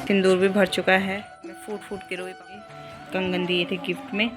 सिंदूर भी भर चुका है। मैं फूट फूट के रोई पाई। कंगन दिए थे गिफ्ट में।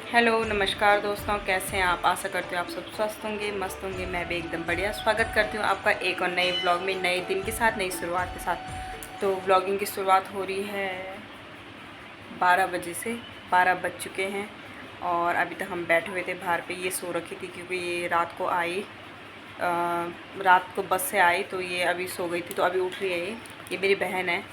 हेलो नमस्कार दोस्तों, कैसे हैं आप? आशा करती हूँ आप सब स्वस्थ होंगे, मस्त होंगे। मैं भी एकदम बढ़िया। स्वागत करती हूँ आपका एक और नए व्लॉग में, नए दिन के साथ, नई शुरुआत के साथ। तो व्लॉगिंग की शुरुआत हो रही है 12 बजे से। 12 बज चुके हैं और अभी तक हम बैठे हुए थे बाहर पे। ये सो रखी थी क्योंकि ये रात को आई, रात को बस से आई तो ये अभी सो गई थी, तो अभी उठ रही है। ये मेरी बहन है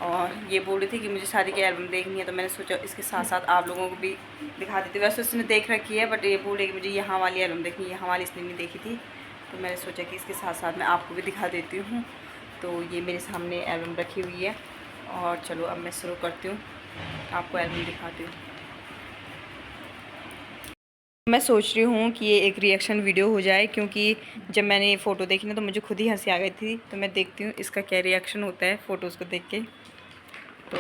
और ये बोल रही थी कि मुझे शादी की एल्बम देखनी है, तो मैंने सोचा इसके साथ साथ आप लोगों को भी दिखा देती हूँ। वैसे उसने देख रखी है बट ये बोल रही कि मुझे यहाँ वाली एल्बम देखनी है, यहाँ वाली इसने नहीं देखी थी, तो मैंने सोचा कि इसके साथ साथ मैं आपको भी दिखा देती हूँ। तो ये मेरे सामने एल्बम रखी हुई है और चलो अब मैं शुरू करती हूँ, आपको एल्बम दिखाती हूँ। मैं सोच रही हूँ कि ये एक रिएक्शन वीडियो हो जाए, क्योंकि जब मैंने ये फ़ोटो देखी ना तो मुझे खुद ही हंसी आ गई थी। तो मैं देखती हूँ इसका क्या रिएक्शन होता है फ़ोटोज़ को देख के। तो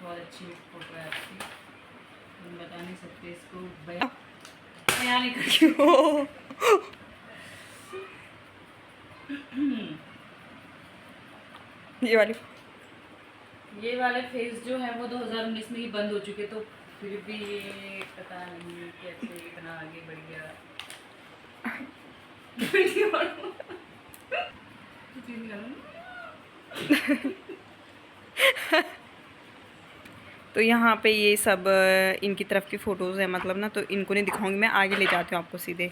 बहुत अच्छी फोटो है आपकी, हम बता नहीं सकते इसको। बयान नहीं कर ये वाले फेस जो है वो 2019 में ही बंद हो चुके, तो फिर भी ये पता नहीं कैसे इतना आगे बढ़ गया। तो यहाँ पे ये सब इनकी तरफ की फ़ोटोज़ हैं, मतलब ना, तो इनको नहीं दिखाऊंगी मैं, आगे ले जाती हूँ आपको सीधे।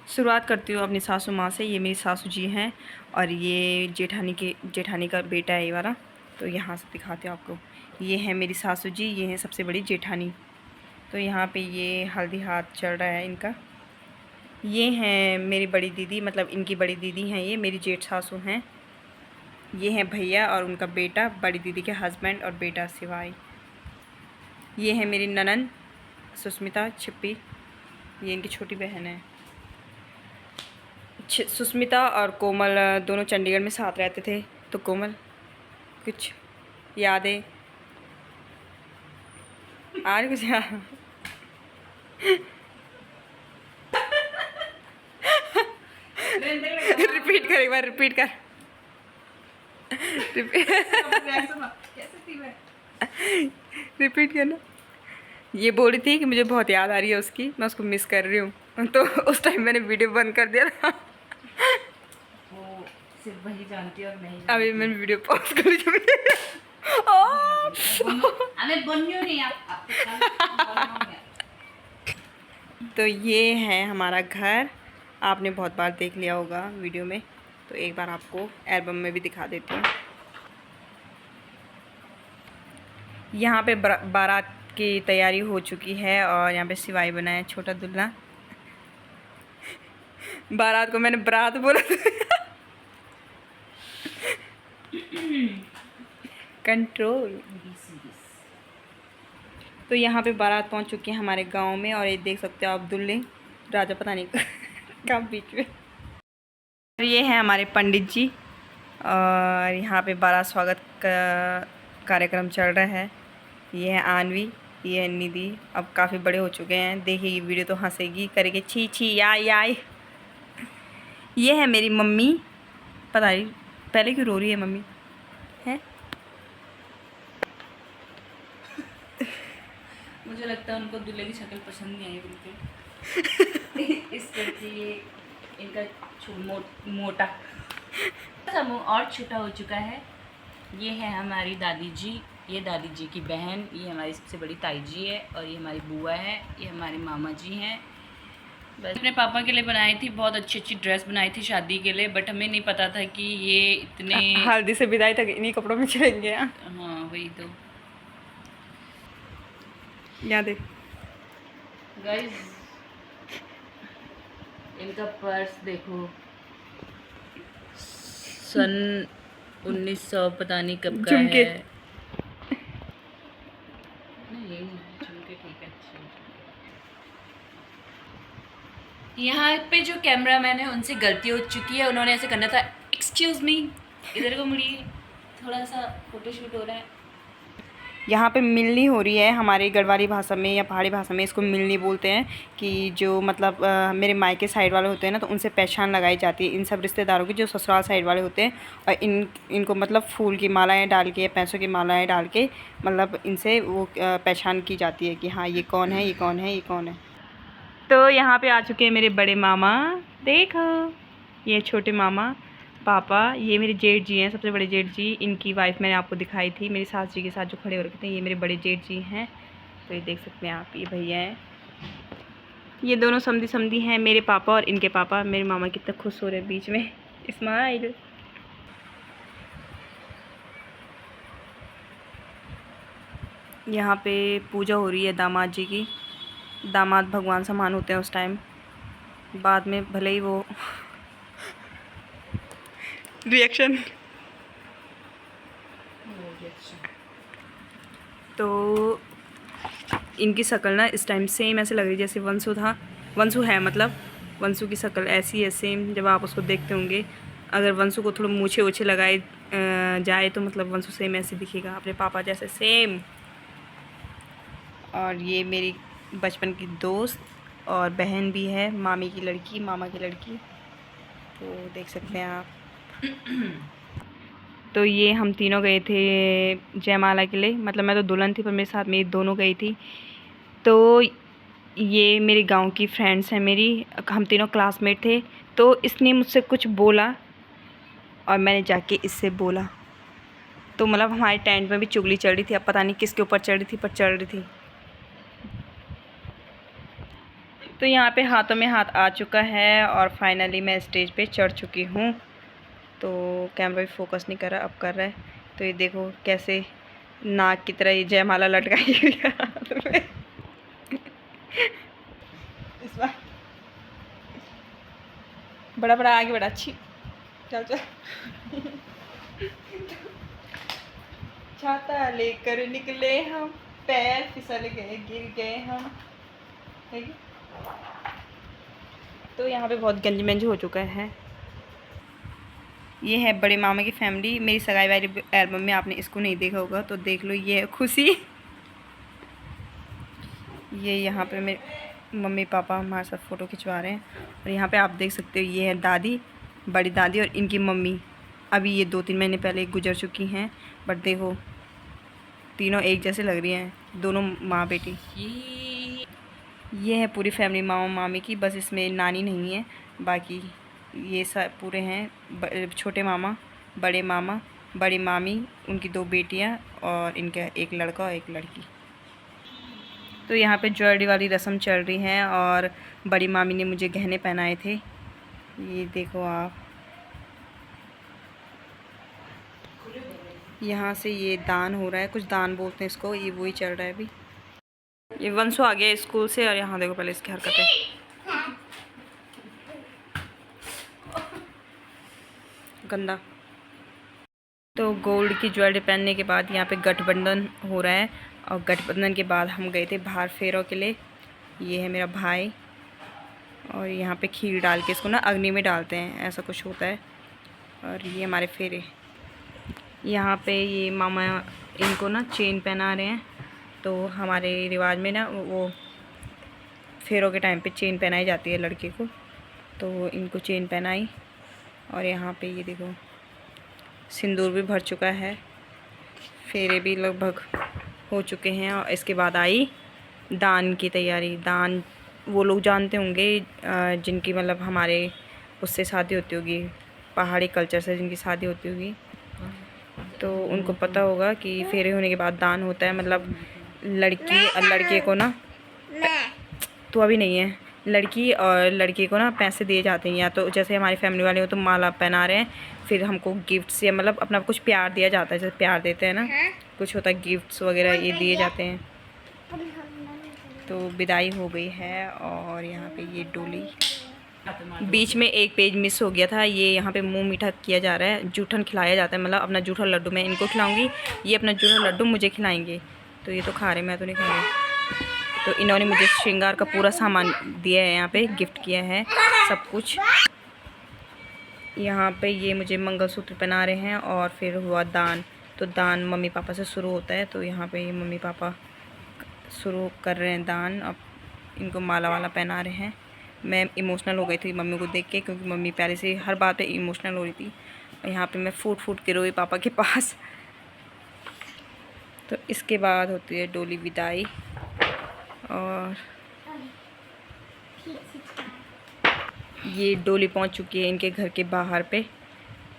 शुरुआत करती हूँ अपनी सासू माँ से। ये मेरी सासू जी हैं और ये जेठानी का बेटा है ये वाला। तो यहाँ से दिखाती हूँ आपको। ये है मेरी सासू जी, ये है सबसे बड़ी जेठानी। तो यहाँ पे ये हल्दी हाथ चल रहा है इनका। ये हैं मेरी बड़ी दीदी, मतलब इनकी बड़ी दीदी हैं, ये मेरी जेठ सासू हैं। ये हैं भैया और उनका बेटा, बड़ी दीदी के हस्बैंड और बेटा सिवाय। ये है मेरी ननंद सुष्मिता छिप्पी, ये इनकी छोटी बहन है। सुष्मिता और कोमल दोनों चंडीगढ़ में साथ रहते थे। तो कोमल कुछ यादें आ रही कुछ? रिपीट कर, एक बार रिपीट कर। रिपीट करना। ये बोल रही थी कि मुझे बहुत याद आ रही है उसकी, मैं उसको मिस कर रही हूँ। तो उस टाइम मैंने वीडियो बंद कर दिया था। वो सिर्फ वही जानती है और मैं ही जानती अभी मैंने वीडियो पॉज कर दी। हमें बनियो नहीं आप। तो ये है हमारा घर। आपने बहुत बार देख लिया होगा वीडियो में, तो एक बार आपको एल्बम में भी दिखा देती हूँ। यहाँ पे बारात की तैयारी हो चुकी है और यहाँ पे सिवाई बना है, छोटा दुल्हा। बारात को मैंने बरात बोला था। कंट्रोल। तो यहाँ पे बारात पहुँच चुकी है हमारे गांव में और ये देख सकते हो आप, दुल्हे राजा पता नहीं कहाँ बीच में। और ये है हमारे पंडित जी और यहाँ पे बारात स्वागत का कार्यक्रम चल रहा है। ये है आनवी, ये है निधि। अब काफ़ी बड़े हो चुके हैं, देखेगी वीडियो तो हंसेगी, करेगी छी छी याय। ये है मेरी मम्मी, पता नहीं पहले क्यों रो रही है मम्मी है। मुझे लगता है उनको दूल्हे की शक्ल पसंद नहीं आई बिल्कुल। इस करके इनका मोटा सा मुँह और छोटा हो चुका है। ये है हमारी दादी जी, ये दादी जी की बहन, ये हमारी सबसे बड़ी ताई जी है और ये हमारी बुआ है, ये हमारे मामा जी हैं। बस अपने पापा के लिए बनाई थी, बहुत अच्छी अच्छी ड्रेस बनाई थी शादी के लिए, बट हमें नहीं पता था कि ये इतने हल्दी से विदाई तक इन्हीं कपड़ों में चलेंगे। हाँ वही तो यहाँ देख गाइस, इनका पर्स देखो, सन 1900 पता नहीं कब का झुमके। है। नहीं झुमके ठीक है, अच्छे। यहाँ पे जो कैमरा मैन है उनसे गलती हो चुकी है, उन्होंने ऐसे करना था। एक्सक्यूज़ मी, इधर को मुड़िए, थोड़ा सा फोटोशूट हो रहा है। यहाँ पे मिलनी हो रही है, हमारे गढ़वाली भाषा में या पहाड़ी भाषा में इसको मिलनी बोलते हैं, कि जो मतलब मेरे मायके साइड वाले होते हैं ना, तो उनसे पहचान लगाई जाती है इन सब रिश्तेदारों की जो ससुराल साइड वाले होते हैं। और इनको मतलब फूल की मालाएं डाल के, पैसों की मालाएं डाल के मतलब इनसे वो पहचान की जाती है कि हाँ ये कौन है, ये कौन है, ये कौन है। तो यहाँ पे आ चुके हैं मेरे बड़े मामा, देखो ये छोटे मामा, पापा, ये मेरे जेठ जी हैं, सबसे बड़े जेठ जी। इनकी वाइफ मैंने आपको दिखाई थी मेरी सास जी के साथ जो खड़े हो रखे थे, ये मेरे बड़े जेठ जी हैं। तो ये देख सकते हैं आप, ये भैया हैं, ये दोनों समधी समधी हैं, मेरे पापा और इनके पापा। मेरे मामा कितना खुश हो रहे हैं बीच में, स्माइल। यहाँ पे पूजा हो रही है दामाद जी की। दामाद भगवान समान होते हैं उस टाइम, बाद में भले ही वो रिएक्शन। तो इनकी शक्ल ना इस टाइम सेम ऐसे लग रही जैसे वंशु था, वंशु है मतलब वंशु की शक्ल ऐसी है सेम। जब आप उसको देखते होंगे, अगर वंशु को थोड़ा मूछे वूछे लगाए जाए तो मतलब वंशु सेम ऐसे दिखेगा अपने पापा जैसे सेम। और ये मेरी बचपन की दोस्त और बहन भी है, मामी की लड़की, मामा की लड़की, तो देख सकते हैं आप। तो ये हम तीनों गए थे जयमाला के लिए, मतलब मैं तो दुल्हन थी पर मेरे साथ मेरी दोनों गई थी। तो ये मेरे गांव की फ्रेंड्स हैं मेरी, हम तीनों क्लासमेट थे। तो इसने मुझसे कुछ बोला और मैंने जाके इससे बोला, तो मतलब हमारे टेंट में भी चुगली चल रही थी। अब पता नहीं किसके ऊपर चढ़ रही थी, पर चढ़ रही थी। तो यहाँ पे हाथों में हाथ आ चुका है और फाइनली मैं स्टेज पे चढ़ चुकी हूँ। तो कैमरा भी फोकस नहीं कर रहा, अब कर रहा है। तो ये देखो कैसे नाक की तरह ये जयमाला लटकाई हुई है हाथ में। इस बार बड़ा बड़ा आगे बड़ा, अच्छी चल चल। छाता लेकर निकले हम, पैर फिसल गए, गिर गए हम। तो यहाँ पे बहुत गंज मंज हो चुका है। ये है बड़े मामा की फैमिली। मेरी सगाई वाली एल्बम में आपने इसको नहीं देखा होगा तो देख लो। ये है खुशी, ये यहाँ पे मेरे मम्मी पापा हमारे साथ फ़ोटो खिंचवा रहे हैं। और यहाँ पे आप देख सकते हो ये है दादी, बड़ी दादी और इनकी मम्मी। अभी ये 2-3 महीने पहले गुजर चुकी हैं, बट देखो तीनों एक जैसे लग रही हैं, दोनों माँ बेटी। ये है पूरी फैमिली मामा मामी की, बस इसमें नानी नहीं है, बाकी ये सब पूरे हैं। छोटे मामा, बड़े मामा, बड़ी मामी, उनकी 2 बेटियां और इनका एक लड़का और एक लड़की। तो यहाँ पे ज्वेलरी वाली रस्म चल रही है और बड़ी मामी ने मुझे गहने पहनाए थे। ये देखो आप, यहाँ से ये दान हो रहा है, कुछ दान बोलते हैं इसको, ये वही चल रहा है अभी। ये वंशु आ गया स्कूल से और यहाँ देखो पहले इसकी हरकतें, गंदा। तो गोल्ड की ज्वेलरी पहनने के बाद यहाँ पे गठबंधन हो रहा है और गठबंधन के बाद हम गए थे बाहर फेरों के लिए। ये है मेरा भाई और यहाँ पे खीर डाल के इसको ना अग्नि में डालते हैं, ऐसा कुछ होता है। और ये हमारे फेरे। यहाँ पे ये मामा इनको ना चेन पहना रहे हैं। तो हमारे रिवाज में ना वो फेरों के टाइम पे चेन पहनाई जाती है लड़के को, तो इनको चेन पहनाई। और यहाँ पे ये देखो सिंदूर भी भर चुका है, फेरे भी लगभग हो चुके हैं। और इसके बाद आई दान की तैयारी। दान वो लोग जानते होंगे जिनकी मतलब हमारे उससे शादी होती होगी, पहाड़ी कल्चर से जिनकी शादी होती होगी, तो उनको पता होगा कि फेरे होने के बाद दान होता है। मतलब लड़की और लड़के को ना, तो अभी नहीं है, लड़की और लड़के को ना पैसे दिए जाते हैं, या तो जैसे हमारी फैमिली वाले हो तो माला पहना रहे हैं, फिर हमको गिफ्ट्स या मतलब अपना कुछ प्यार दिया जाता है, जैसे प्यार देते हैं ना, कुछ होता है गिफ्ट्स वगैरह ये दिए जाते हैं। तो विदाई हो गई है और यहाँ पे ये डोली। बीच में एक पेज मिस हो गया था, ये यहाँ पे मुंह मीठा किया जा रहा है, जूठन खिलाया जाता है, मतलब अपना जूठा लड्डू मैं इनको खिलाऊंगी, ये अपना जूठा लड्डू मुझे खिलाएंगे। तो ये तो खा रहे, मैं तो नहीं खा रही। तो इन्होंने मुझे श्रृंगार का पूरा सामान दिया है, यहाँ पे गिफ्ट किया है सब कुछ। यहाँ पे ये मुझे मंगलसूत्र पहना रहे हैं और फिर हुआ दान। तो दान मम्मी पापा से शुरू होता है, तो यहाँ पे ये मम्मी पापा शुरू कर रहे हैं दान। अब इनको माला वाला पहना रहे हैं। मैं इमोशनल हो गई थी मम्मी को देख के, क्योंकि मम्मी पहले से हर बात पे इमोशनल हो रही थी। और यहाँ पे मैं फूट के रोई पापा के पास। तो इसके बाद होती है डोली विदाई, और ये डोली पहुंच चुकी है इनके घर के बाहर पे।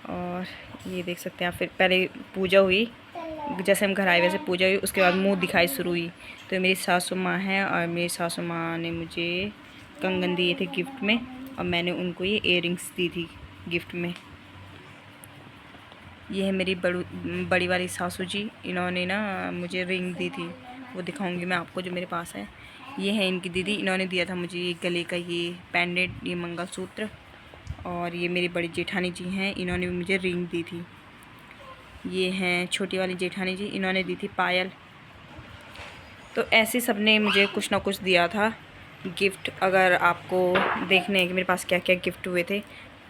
और ये देख सकते हैं आप। फिर पहले पूजा हुई, जैसे हम घर आए वैसे पूजा हुई, उसके बाद मुंह दिखाई शुरू हुई। तो मेरी सासू माँ हैं, और मेरी सासू माँ ने मुझे कंगन दिए थे गिफ्ट में, और मैंने उनको ये इयररिंग्स दी थी गिफ्ट में। ये है मेरी बड़ी वाली सासू जी, इन्होंने ना मुझे रिंग दी थी, वो दिखाऊंगी मैं आपको जो मेरे पास है। ये है इनकी दीदी, इन्होंने दिया था मुझे ये गले का ये पेंडेंट, ये मंगलसूत्र। और ये मेरी बड़ी जेठानी जी हैं, इन्होंने भी मुझे रिंग दी थी। ये हैं छोटी वाली जेठानी जी, इन्होंने दी थी पायल। तो ऐसे सब ने मुझे कुछ ना कुछ दिया था गिफ्ट। अगर आपको देखने हैं कि मेरे पास क्या क्या गिफ्ट हुए थे,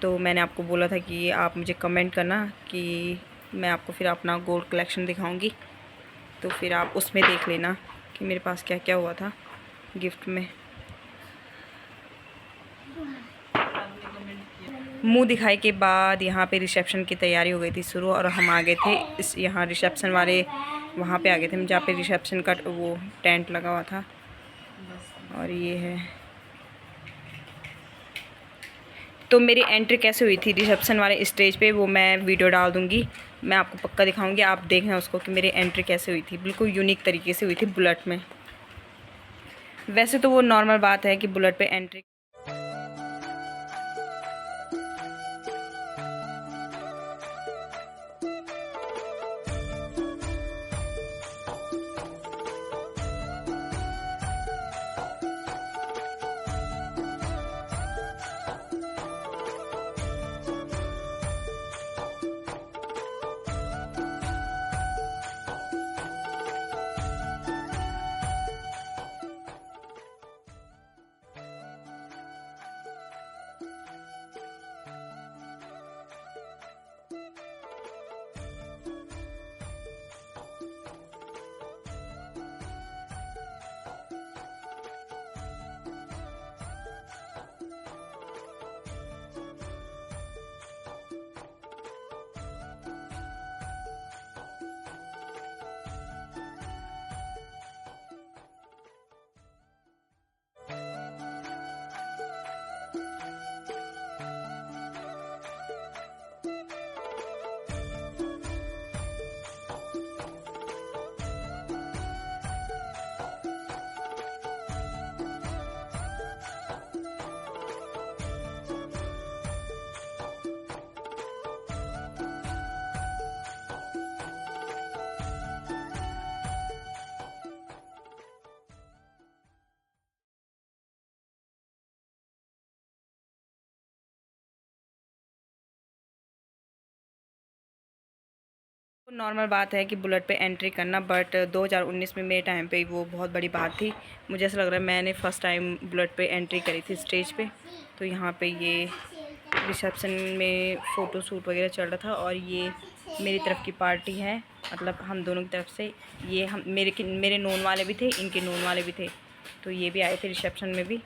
तो मैंने आपको बोला था कि आप मुझे कमेंट करना, कि मैं आपको फिर अपना गोल्ड कलेक्शन दिखाऊंगी। तो फिर आप उसमें देख लेना कि मेरे पास क्या क्या हुआ था गिफ्ट में। मुंह दिखाई के बाद यहाँ पे रिसेप्शन की तैयारी हो गई थी शुरू, और हम आ गए थे इस यहाँ रिसेप्शन वाले वहाँ पे आ गए थे जहाँ पे रिसेप्शन का वो टेंट लगा हुआ था। और ये है, तो मेरी एंट्री कैसे हुई थी रिसेप्शन वाले स्टेज पे, वो मैं वीडियो डाल दूँगी, मैं आपको पक्का दिखाऊंगी। आप देखना उसको कि मेरी एंट्री कैसे हुई थी। बिल्कुल यूनिक तरीके से हुई थी बुलेट में। वैसे तो वो नॉर्मल बात है कि बुलेट पे एंट्री नॉर्मल बात है कि बुलेट पे एंट्री करना, बट 2019 में मेरे टाइम पे वो बहुत बड़ी बात थी। मुझे ऐसा लग रहा है मैंने फ़र्स्ट टाइम बुलेट पे एंट्री करी थी स्टेज पे। तो यहाँ पे ये रिसेप्शन में फ़ोटो शूट वगैरह चल रहा था, और ये मेरी तरफ की पार्टी है, मतलब हम दोनों की तरफ से। ये हम मेरे नोन वाले भी थे, इनके नोन वाले भी थे, तो ये भी आए थे रिसेप्शन में भी।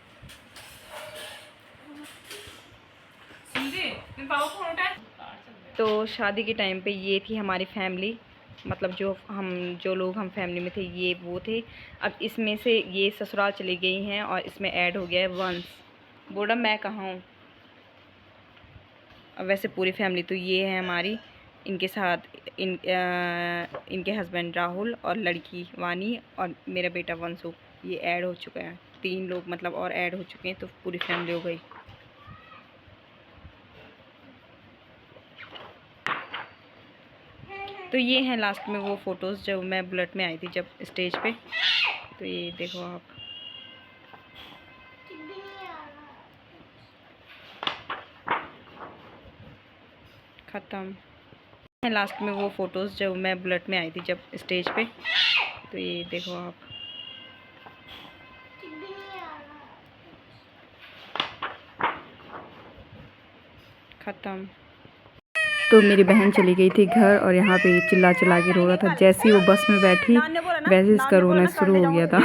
तो शादी के टाइम पे ये थी हमारी फैमिली, मतलब जो लोग हम फैमिली में थे ये वो थे। अब इसमें से ये ससुराल चली गई हैं, और इसमें ऐड हो गया है वंश। बोला मैं कहाँ हूँ। अब वैसे पूरी फैमिली तो ये है हमारी, इनके साथ इनके हस्बैंड राहुल, और लड़की वानी, और मेरा बेटा वंशु, ये ऐड हो चुका है। 3 लोग मतलब और ऐड हो चुके हैं, तो पूरी फैमिली हो गई। तो ये हैं लास्ट में वो फ़ोटोज़ जब मैं बुलेट में आई थी जब स्टेज पे। तो ये देखो आप, ख़त्म। लास्ट में वो फ़ोटोज़ जब मैं बुलेट में आई थी जब स्टेज पे। तो ये देखो आप। ख़त्म। तो मेरी बहन चली गई थी घर और यहाँ पे चिल्ला चिल्ला के रो रहा था। जैसे ही वो बस में बैठी वैसे इसका रोना शुरू हो गया था।